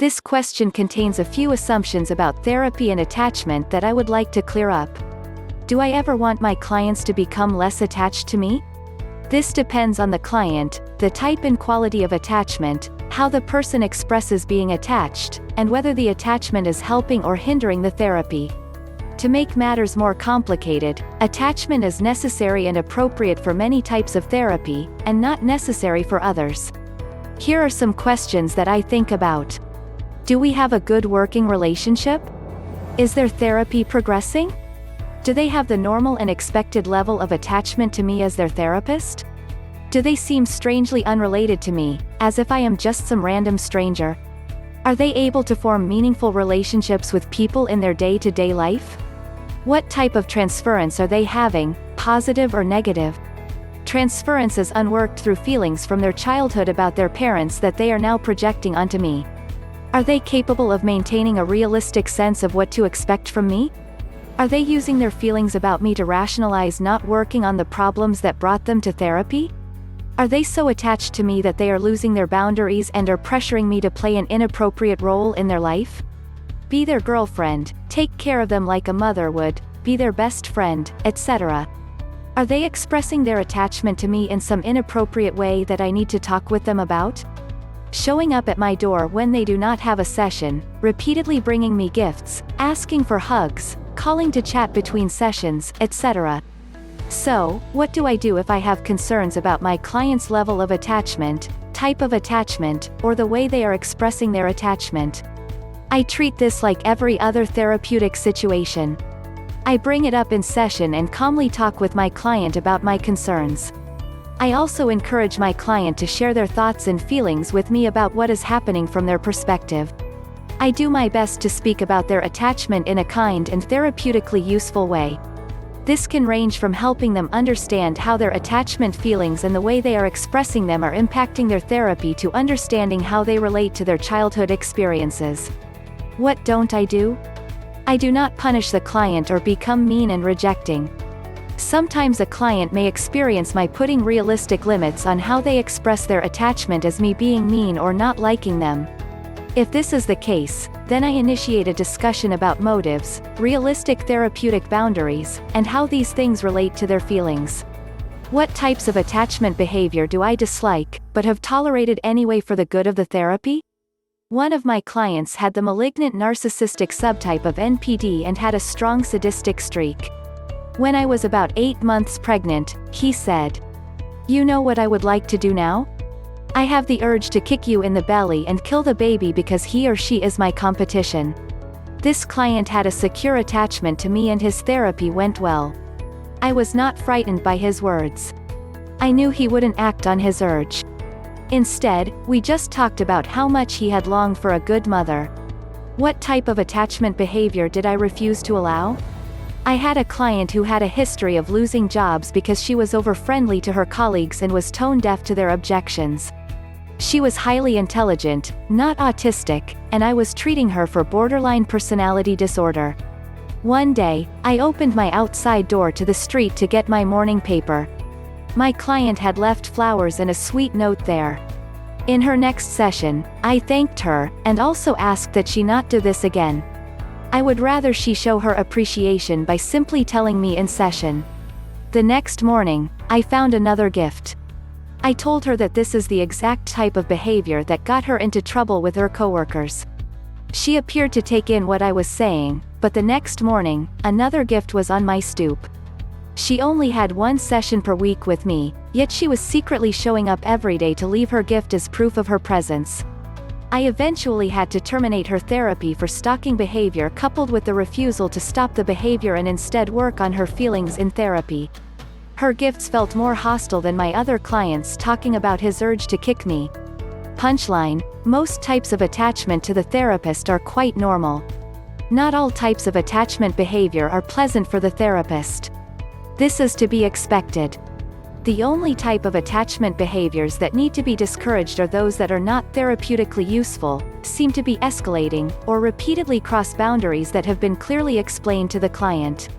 This question contains a few assumptions about therapy and attachment that I would like to clear up. Do I ever want my clients to become less attached to me? This depends on the client, the type and quality of attachment, how the person expresses being attached, and whether the attachment is helping or hindering the therapy. To make matters more complicated, attachment is necessary and appropriate for many types of therapy, and not necessary for others. Here are some questions that I think about. Do we have a good working relationship? Is their therapy progressing? Do they have the normal and expected level of attachment to me as their therapist? Do they seem strangely unrelated to me, as if I am just some random stranger? Are they able to form meaningful relationships with people in their day-to-day life? What type of transference are they having, positive or negative? Transference is unworked through feelings from their childhood about their parents that they are now projecting onto me. Are they capable of maintaining a realistic sense of what to expect from me? Are they using their feelings about me to rationalize not working on the problems that brought them to therapy? Are they so attached to me that they are losing their boundaries and are pressuring me to play an inappropriate role in their life? Be their girlfriend, take care of them like a mother would, be their best friend, etc. Are they expressing their attachment to me in some inappropriate way that I need to talk with them about? Showing up at my door when they do not have a session, repeatedly bringing me gifts, asking for hugs, calling to chat between sessions, etc. So, what do I do if I have concerns about my client's level of attachment, type of attachment, or the way they are expressing their attachment? I treat this like every other therapeutic situation. I bring it up in session and calmly talk with my client about my concerns. I also encourage my client to share their thoughts and feelings with me about what is happening from their perspective. I do my best to speak about their attachment in a kind and therapeutically useful way. This can range from helping them understand how their attachment feelings and the way they are expressing them are impacting their therapy to understanding how they relate to their childhood experiences. What don't I do? I do not punish the client or become mean and rejecting. Sometimes a client may experience my putting realistic limits on how they express their attachment as me being mean or not liking them. If this is the case, then I initiate a discussion about motives, realistic therapeutic boundaries, and how these things relate to their feelings. What types of attachment behavior do I dislike, but have tolerated anyway for the good of the therapy? One of my clients had the malignant narcissistic subtype of NPD and had a strong sadistic streak. When I was about 8 months pregnant, he said, "You know what I would like to do now? I have the urge to kick you in the belly and kill the baby because he or she is my competition." This client had a secure attachment to me and his therapy went well. I was not frightened by his words. I knew he wouldn't act on his urge. Instead, we just talked about how much he had longed for a good mother. What type of attachment behavior did I refuse to allow? I had a client who had a history of losing jobs because she was over-friendly to her colleagues and was tone-deaf to their objections. She was highly intelligent, not autistic, and I was treating her for borderline personality disorder. One day, I opened my outside door to the street to get my morning paper. My client had left flowers and a sweet note there. In her next session, I thanked her, and also asked that she not do this again. I would rather she show her appreciation by simply telling me in session. The next morning, I found another gift. I told her that this is the exact type of behavior that got her into trouble with her coworkers. She appeared to take in what I was saying, but the next morning, another gift was on my stoop. She only had 1 session per week with me, yet she was secretly showing up every day to leave her gift as proof of her presence. I eventually had to terminate her therapy for stalking behavior coupled with the refusal to stop the behavior and instead work on her feelings in therapy. Her gifts felt more hostile than my other clients talking about his urge to kick me. Punchline: most types of attachment to the therapist are quite normal. Not all types of attachment behavior are pleasant for the therapist. This is to be expected. The only type of attachment behaviors that need to be discouraged are those that are not therapeutically useful, seem to be escalating, or repeatedly cross boundaries that have been clearly explained to the client.